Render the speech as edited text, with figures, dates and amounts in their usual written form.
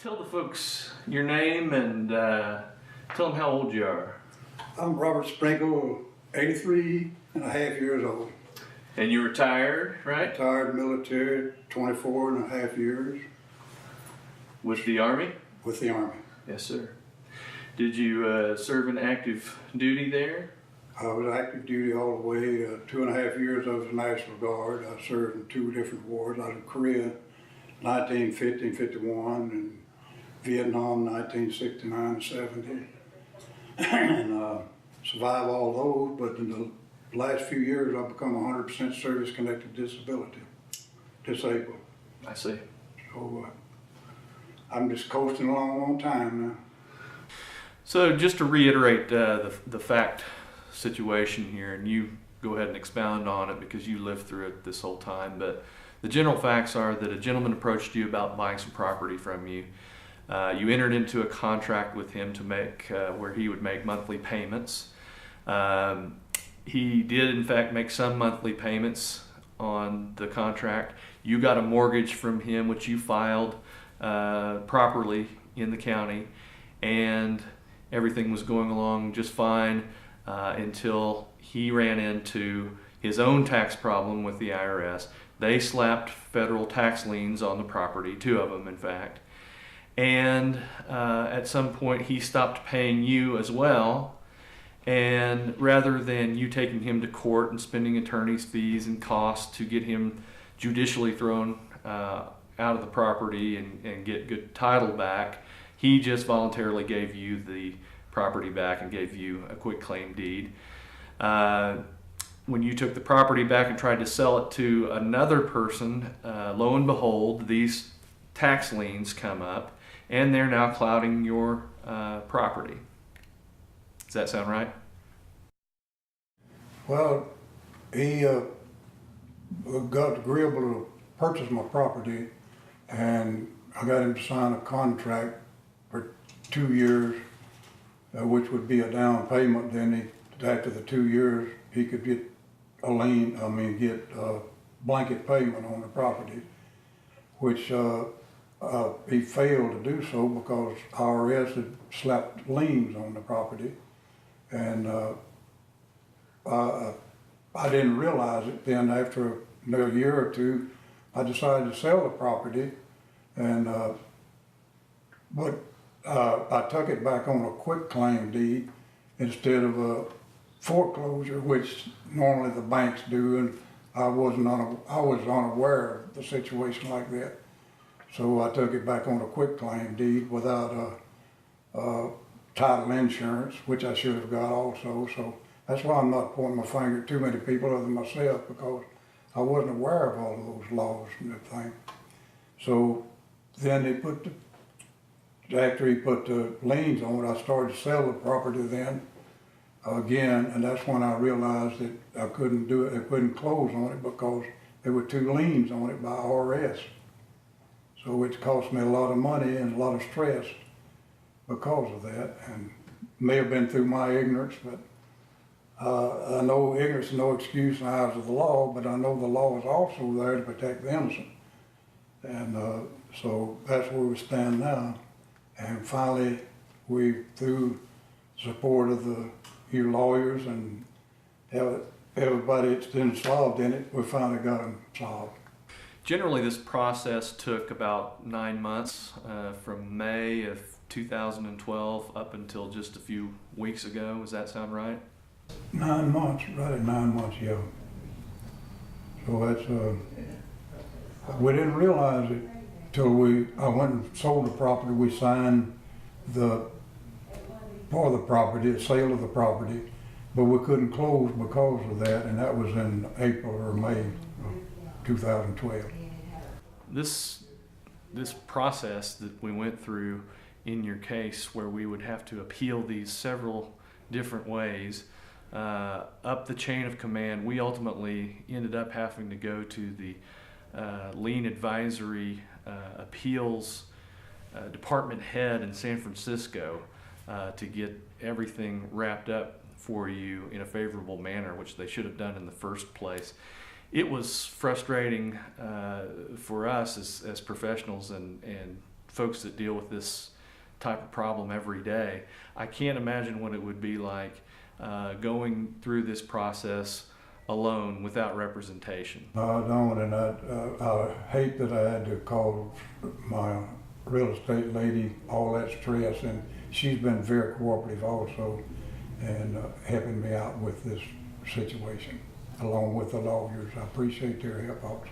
Tell the folks your name and tell them how old you are. I'm Robert Sprinkle, 83 and a half years old. And you're retired, right? Retired military, 24 and a half years. With the Army? With the Army. Yes, sir. Did you serve in active duty there? I was active duty all the way. 2.5 years I was National Guard. I served in 2 different wars. I was in Korea, 1950 and 51, and Vietnam, 1969 and 70. And survived all those, but in the last few years I've become 100% service-connected disabled. I see. So I'm just coasting along on time now. So just to reiterate the fact situation here, and you go ahead and expound on it because you lived through it this whole time, but the general facts are that a gentleman approached you about buying some property from you. You entered into a contract with him to make where he would make monthly payments. He did in fact make some monthly payments on the contract. You got a mortgage from him which you filed properly in the county, and everything was going along just fine until he ran into his own tax problem with the IRS. They slapped federal tax liens on the property, 2 of them in fact. And at some point he stopped paying you as well, and rather than you taking him to court and spending attorney's fees and costs to get him judicially thrown out of the property and get good title back, he just voluntarily gave you the property back and gave you a quit claim deed. When you took the property back and tried to sell it to another person, lo and behold, these tax liens come up, and they're now clouding your property. Does that sound right? Well, he got agreeable to purchase my property, and I got him to sign a contract for 2 years, which would be a down payment. Then after the 2 years, he could get get a blanket payment on the property, which he failed to do so because IRS had slapped liens on the property, and I didn't realize it. Then after a year or 2, I decided to sell the property, and but I took it back on a quit claim deed instead of a foreclosure, which normally the banks do, and I was unaware of the situation like that. So I took it back on a quit claim deed without title insurance, which I should have got also. So that's why I'm not pointing my finger at too many people other than myself, because I wasn't aware of all of those laws and everything. So then after he put the liens on it, I started to sell the property then again, and that's when I realized that I couldn't do it, I couldn't close on it because there were 2 liens on it by IRS. So it cost me a lot of money and a lot of stress because of that, and may have been through my ignorance, but I know ignorance is no excuse in the eyes of the law, but I know the law is also there to protect the innocent. And so that's where we stand now. And finally, through support of your lawyers and everybody that's been involved in it, we finally got them solved. Generally, this process took about 9 months, from May of 2012 up until just a few weeks ago. Does that sound right? 9 months, right at 9 months, yeah. So that's, we didn't realize it till I went and sold the property. We signed for the property, the sale of the property, but we couldn't close because of that, and that was in April or May of 2012. This process that we went through in your case, where we would have to appeal these several different ways up the chain of command, we ultimately ended up having to go to the lien advisory appeals department head in San Francisco to get everything wrapped up for you in a favorable manner, which they should have done in the first place. It was frustrating for us as professionals and folks that deal with this type of problem every day. I can't imagine what it would be like going through this process alone without representation. No, I don't, and I hate that I had to call my real estate lady all that stress, and she's been very cooperative also, and helping me out with this situation, along with the lawyers. I appreciate their help also.